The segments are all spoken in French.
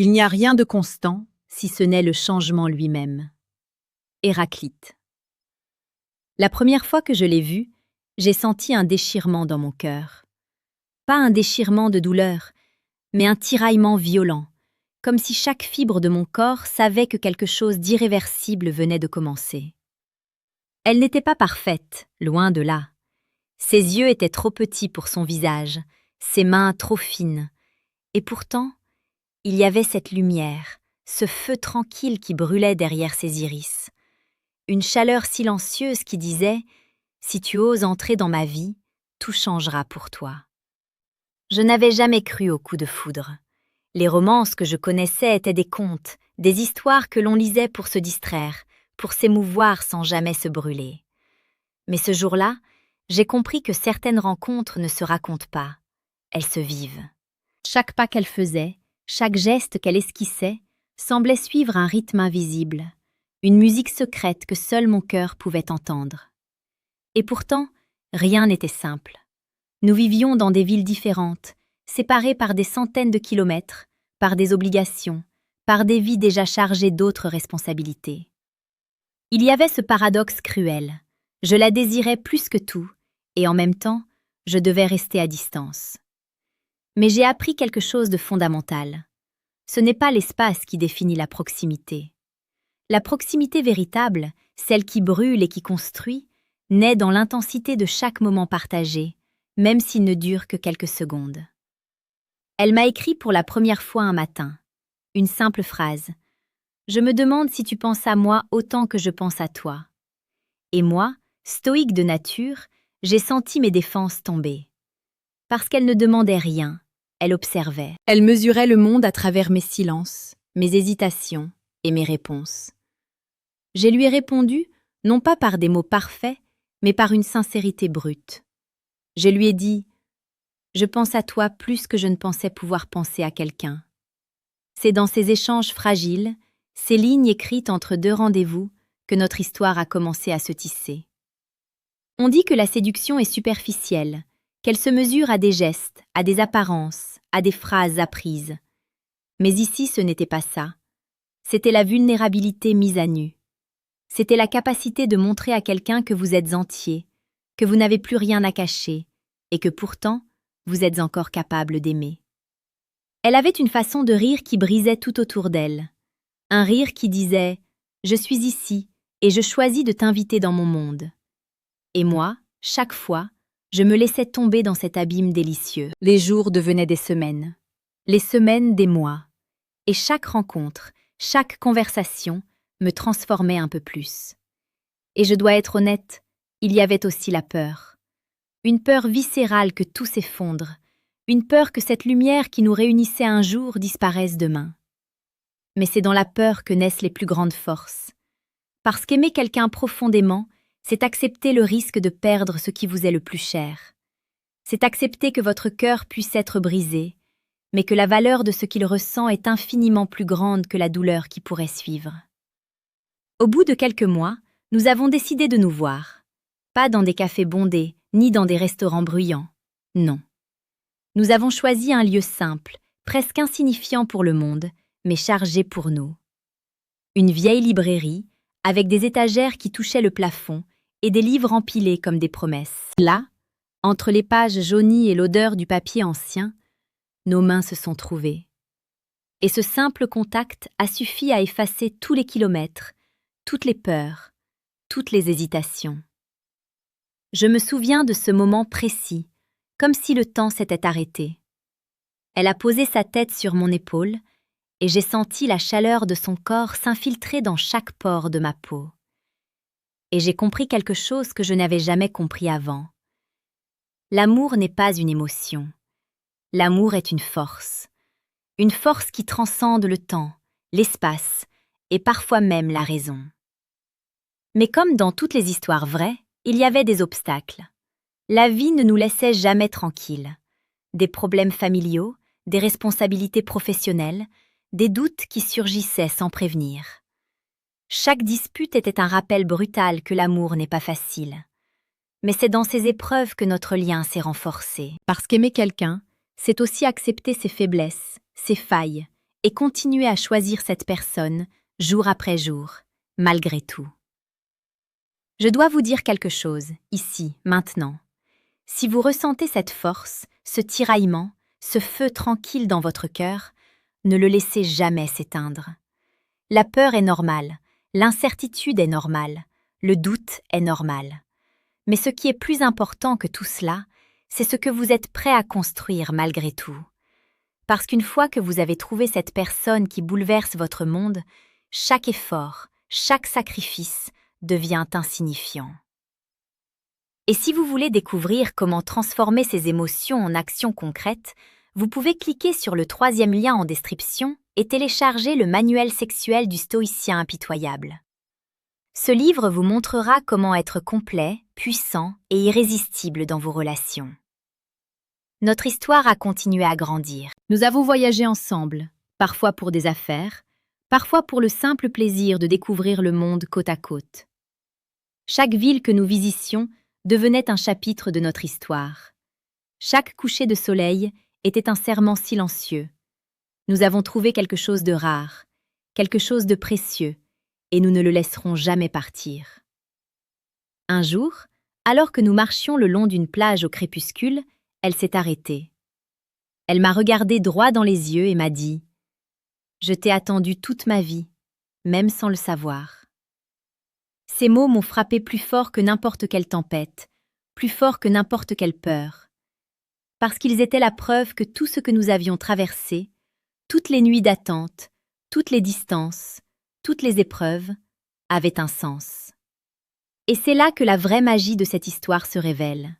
Il n'y a rien de constant, si ce n'est le changement lui-même. Héraclite. La première fois que je l'ai vu, j'ai senti un déchirement dans mon cœur. Pas un déchirement de douleur, mais un tiraillement violent, comme si chaque fibre de mon corps savait que quelque chose d'irréversible venait de commencer. Elle n'était pas parfaite, loin de là. Ses yeux étaient trop petits pour son visage, ses mains trop fines. Et pourtant, il y avait cette lumière, ce feu tranquille qui brûlait derrière ses iris. Une chaleur silencieuse qui disait « Si tu oses entrer dans ma vie, tout changera pour toi ». Je n'avais jamais cru au coup de foudre. Les romances que je connaissais étaient des contes, des histoires que l'on lisait pour se distraire, pour s'émouvoir sans jamais se brûler. Mais ce jour-là, j'ai compris que certaines rencontres ne se racontent pas, elles se vivent. Chaque pas qu'elle faisait, chaque geste qu'elle esquissait, semblait suivre un rythme invisible, une musique secrète que seul mon cœur pouvait entendre. Et pourtant, rien n'était simple. Nous vivions dans des villes différentes, séparées par des centaines de kilomètres, par des obligations, par des vies déjà chargées d'autres responsabilités. Il y avait ce paradoxe cruel. Je la désirais plus que tout, et en même temps, je devais rester à distance. Mais j'ai appris quelque chose de fondamental. Ce n'est pas l'espace qui définit la proximité. La proximité véritable, celle qui brûle et qui construit, naît dans l'intensité de chaque moment partagé, même s'il ne dure que quelques secondes. Elle m'a écrit pour la première fois un matin. Une simple phrase. « Je me demande si tu penses à moi autant que je pense à toi. » Et moi, stoïque de nature, j'ai senti mes défenses tomber. Parce qu'elle ne demandait rien, elle observait. Elle mesurait le monde à travers mes silences, mes hésitations et mes réponses. Je lui ai répondu, non pas par des mots parfaits, mais par une sincérité brute. Je lui ai dit « Je pense à toi plus que je ne pensais pouvoir penser à quelqu'un. » C'est dans ces échanges fragiles, ces lignes écrites entre deux rendez-vous, que notre histoire a commencé à se tisser. On dit que la séduction est superficielle, qu'elle se mesure à des gestes, à des apparences, à des phrases apprises. Mais ici, ce n'était pas ça. C'était la vulnérabilité mise à nu. C'était la capacité de montrer à quelqu'un que vous êtes entier, que vous n'avez plus rien à cacher, et que pourtant, vous êtes encore capable d'aimer. Elle avait une façon de rire qui brisait tout autour d'elle. Un rire qui disait « Je suis ici et je choisis de t'inviter dans mon monde ». Et moi, chaque fois, je me laissais tomber dans cet abîme délicieux. Les jours devenaient des semaines, les semaines des mois. Et chaque rencontre, chaque conversation me transformait un peu plus. Et je dois être honnête, il y avait aussi la peur. Une peur viscérale que tout s'effondre, une peur que cette lumière qui nous réunissait un jour disparaisse demain. Mais c'est dans la peur que naissent les plus grandes forces. Parce qu'aimer quelqu'un profondément, c'est accepter le risque de perdre ce qui vous est le plus cher. C'est accepter que votre cœur puisse être brisé, mais que la valeur de ce qu'il ressent est infiniment plus grande que la douleur qui pourrait suivre. Au bout de quelques mois, nous avons décidé de nous voir. Pas dans des cafés bondés, ni dans des restaurants bruyants. Non. Nous avons choisi un lieu simple, presque insignifiant pour le monde, mais chargé pour nous. Une vieille librairie, avec des étagères qui touchaient le plafond et des livres empilés comme des promesses. Là, entre les pages jaunies et l'odeur du papier ancien, nos mains se sont trouvées. Et ce simple contact a suffi à effacer tous les kilomètres, toutes les peurs, toutes les hésitations. Je me souviens de ce moment précis, comme si le temps s'était arrêté. Elle a posé sa tête sur mon épaule et j'ai senti la chaleur de son corps s'infiltrer dans chaque pore de ma peau. Et j'ai compris quelque chose que je n'avais jamais compris avant. L'amour n'est pas une émotion. L'amour est une force qui transcende le temps, l'espace et parfois même la raison. Mais comme dans toutes les histoires vraies, il y avait des obstacles. La vie ne nous laissait jamais tranquilles. Des problèmes familiaux, des responsabilités professionnelles, des doutes qui surgissaient sans prévenir. Chaque dispute était un rappel brutal que l'amour n'est pas facile. Mais c'est dans ces épreuves que notre lien s'est renforcé. Parce qu'aimer quelqu'un, c'est aussi accepter ses faiblesses, ses failles, et continuez à choisir cette personne, jour après jour, malgré tout. Je dois vous dire quelque chose, ici, maintenant. Si vous ressentez cette force, ce tiraillement, ce feu tranquille dans votre cœur, ne le laissez jamais s'éteindre. La peur est normale, l'incertitude est normale, le doute est normal. Mais ce qui est plus important que tout cela, c'est ce que vous êtes prêt à construire malgré tout. Parce qu'une fois que vous avez trouvé cette personne qui bouleverse votre monde, chaque effort, chaque sacrifice devient insignifiant. Et si vous voulez découvrir comment transformer ces émotions en actions concrètes, vous pouvez cliquer sur le 3e lien en description et télécharger le manuel sexuel du stoïcien impitoyable. Ce livre vous montrera comment être complet, puissant et irrésistible dans vos relations. Notre histoire a continué à grandir. Nous avons voyagé ensemble, parfois pour des affaires, parfois pour le simple plaisir de découvrir le monde côte à côte. Chaque ville que nous visitions devenait un chapitre de notre histoire. Chaque coucher de soleil était un serment silencieux. Nous avons trouvé quelque chose de rare, quelque chose de précieux, et nous ne le laisserons jamais partir. Un jour, alors que nous marchions le long d'une plage au crépuscule, elle s'est arrêtée. Elle m'a regardé droit dans les yeux et m'a dit « Je t'ai attendu toute ma vie, même sans le savoir. » Ces mots m'ont frappé plus fort que n'importe quelle tempête, plus fort que n'importe quelle peur, parce qu'ils étaient la preuve que tout ce que nous avions traversé, toutes les nuits d'attente, toutes les distances, toutes les épreuves, avaient un sens. Et c'est là que la vraie magie de cette histoire se révèle.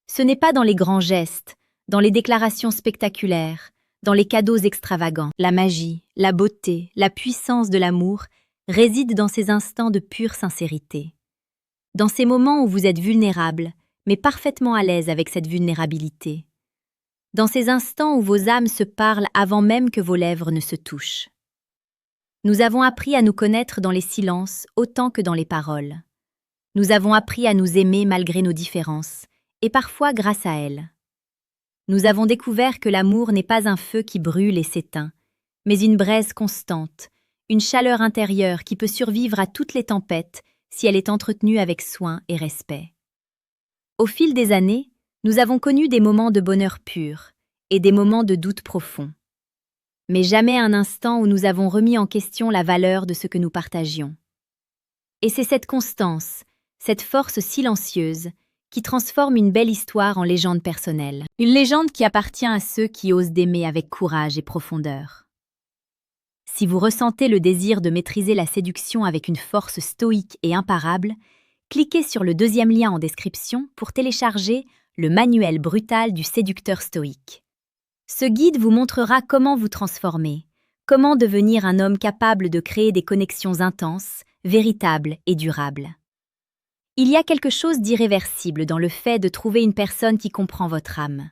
Ce n'est pas dans les grands gestes, dans les déclarations spectaculaires, dans les cadeaux extravagants. La magie, la beauté, la puissance de l'amour résident dans ces instants de pure sincérité. Dans ces moments où vous êtes vulnérable, mais parfaitement à l'aise avec cette vulnérabilité. Dans ces instants où vos âmes se parlent avant même que vos lèvres ne se touchent. Nous avons appris à nous connaître dans les silences autant que dans les paroles. Nous avons appris à nous aimer malgré nos différences, et parfois grâce à elles. Nous avons découvert que l'amour n'est pas un feu qui brûle et s'éteint, mais une braise constante, une chaleur intérieure qui peut survivre à toutes les tempêtes si elle est entretenue avec soin et respect. Au fil des années, nous avons connu des moments de bonheur pur et des moments de doute profond. Mais jamais un instant où nous avons remis en question la valeur de ce que nous partagions. Et c'est cette constance, cette force silencieuse, qui transforme une belle histoire en légende personnelle. Une légende qui appartient à ceux qui osent d'aimer avec courage et profondeur. Si vous ressentez le désir de maîtriser la séduction avec une force stoïque et imparable, cliquez sur le 2e lien en description pour télécharger le manuel brutal du séducteur stoïque. Ce guide vous montrera comment vous transformer, comment devenir un homme capable de créer des connexions intenses, véritables et durables. Il y a quelque chose d'irréversible dans le fait de trouver une personne qui comprend votre âme.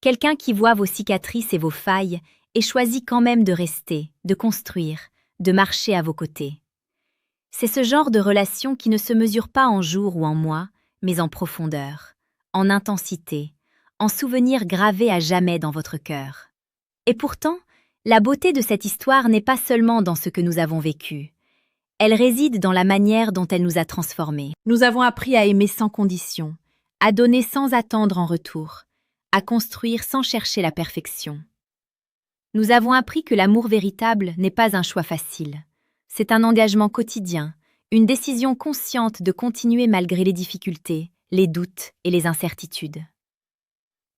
Quelqu'un qui voit vos cicatrices et vos failles et choisit quand même de rester, de construire, de marcher à vos côtés. C'est ce genre de relation qui ne se mesure pas en jours ou en mois, mais en profondeur, en intensité, en souvenirs gravés à jamais dans votre cœur. Et pourtant, la beauté de cette histoire n'est pas seulement dans ce que nous avons vécu. Elle réside dans la manière dont elle nous a transformés. Nous avons appris à aimer sans condition, à donner sans attendre en retour, à construire sans chercher la perfection. Nous avons appris que l'amour véritable n'est pas un choix facile. C'est un engagement quotidien, une décision consciente de continuer malgré les difficultés, les doutes et les incertitudes.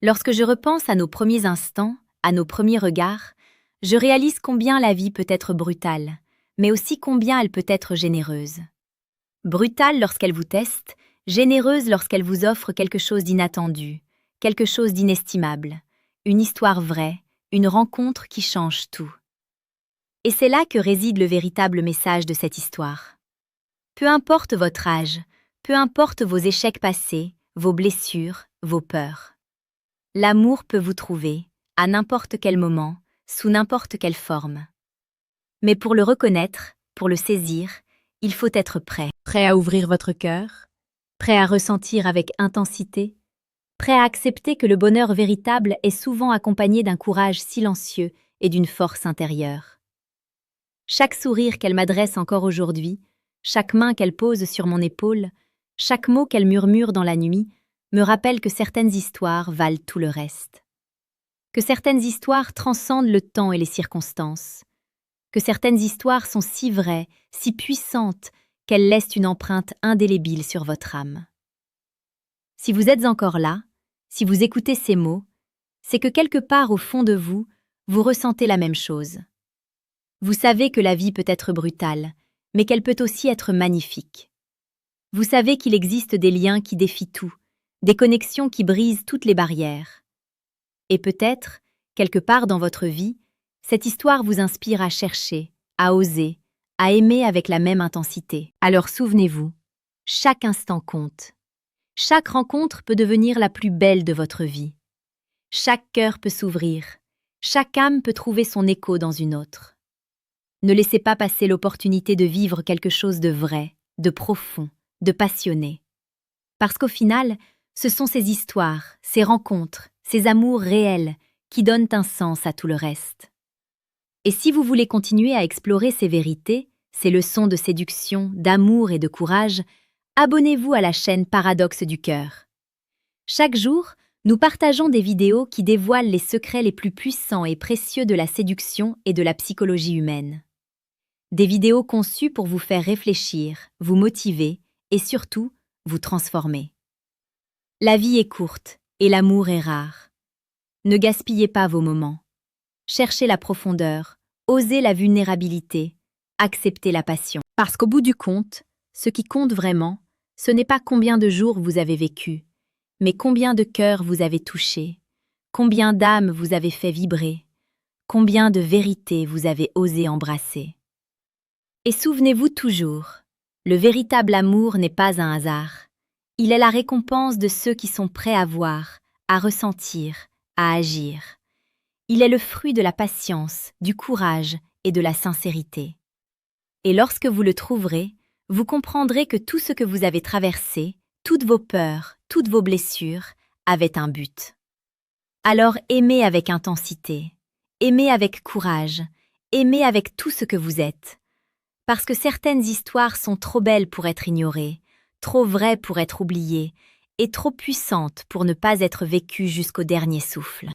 Lorsque je repense à nos premiers instants, à nos premiers regards, je réalise combien la vie peut être brutale, mais aussi combien elle peut être généreuse. Brutale lorsqu'elle vous teste, généreuse lorsqu'elle vous offre quelque chose d'inattendu, quelque chose d'inestimable, une histoire vraie, une rencontre qui change tout. Et c'est là que réside le véritable message de cette histoire. Peu importe votre âge, peu importe vos échecs passés, vos blessures, vos peurs. L'amour peut vous trouver, à n'importe quel moment, sous n'importe quelle forme. Mais pour le reconnaître, pour le saisir, il faut être prêt. Prêt à ouvrir votre cœur, prêt à ressentir avec intensité, prêt à accepter que le bonheur véritable est souvent accompagné d'un courage silencieux et d'une force intérieure. Chaque sourire qu'elle m'adresse encore aujourd'hui, chaque main qu'elle pose sur mon épaule, chaque mot qu'elle murmure dans la nuit, me rappelle que certaines histoires valent tout le reste. Que certaines histoires transcendent le temps et les circonstances. Que certaines histoires sont si vraies, si puissantes, qu'elles laissent une empreinte indélébile sur votre âme. Si vous êtes encore là, si vous écoutez ces mots, c'est que quelque part au fond de vous, vous ressentez la même chose. Vous savez que la vie peut être brutale, mais qu'elle peut aussi être magnifique. Vous savez qu'il existe des liens qui défient tout, des connexions qui brisent toutes les barrières. Et peut-être, quelque part dans votre vie, cette histoire vous inspire à chercher, à oser, à aimer avec la même intensité. Alors souvenez-vous, chaque instant compte. Chaque rencontre peut devenir la plus belle de votre vie. Chaque cœur peut s'ouvrir, chaque âme peut trouver son écho dans une autre. Ne laissez pas passer l'opportunité de vivre quelque chose de vrai, de profond, de passionné. Parce qu'au final, ce sont ces histoires, ces rencontres, ces amours réels qui donnent un sens à tout le reste. Et si vous voulez continuer à explorer ces vérités, ces leçons de séduction, d'amour et de courage, abonnez-vous à la chaîne Paradoxe du Cœur. Chaque jour, nous partageons des vidéos qui dévoilent les secrets les plus puissants et précieux de la séduction et de la psychologie humaine. Des vidéos conçues pour vous faire réfléchir, vous motiver et surtout, vous transformer. La vie est courte et l'amour est rare. Ne gaspillez pas vos moments. Cherchez la profondeur, osez la vulnérabilité, acceptez la passion. Parce qu'au bout du compte, ce qui compte vraiment, ce n'est pas combien de jours vous avez vécu, mais combien de cœurs vous avez touché, combien d'âmes vous avez fait vibrer, combien de vérités vous avez osé embrasser. Et souvenez-vous toujours, le véritable amour n'est pas un hasard. Il est la récompense de ceux qui sont prêts à voir, à ressentir, à agir. Il est le fruit de la patience, du courage et de la sincérité. Et lorsque vous le trouverez, vous comprendrez que tout ce que vous avez traversé, toutes vos peurs, toutes vos blessures, avaient un but. Alors aimez avec intensité, aimez avec courage, aimez avec tout ce que vous êtes. Parce que certaines histoires sont trop belles pour être ignorées, trop vraies pour être oubliées, et trop puissantes pour ne pas être vécues jusqu'au dernier souffle.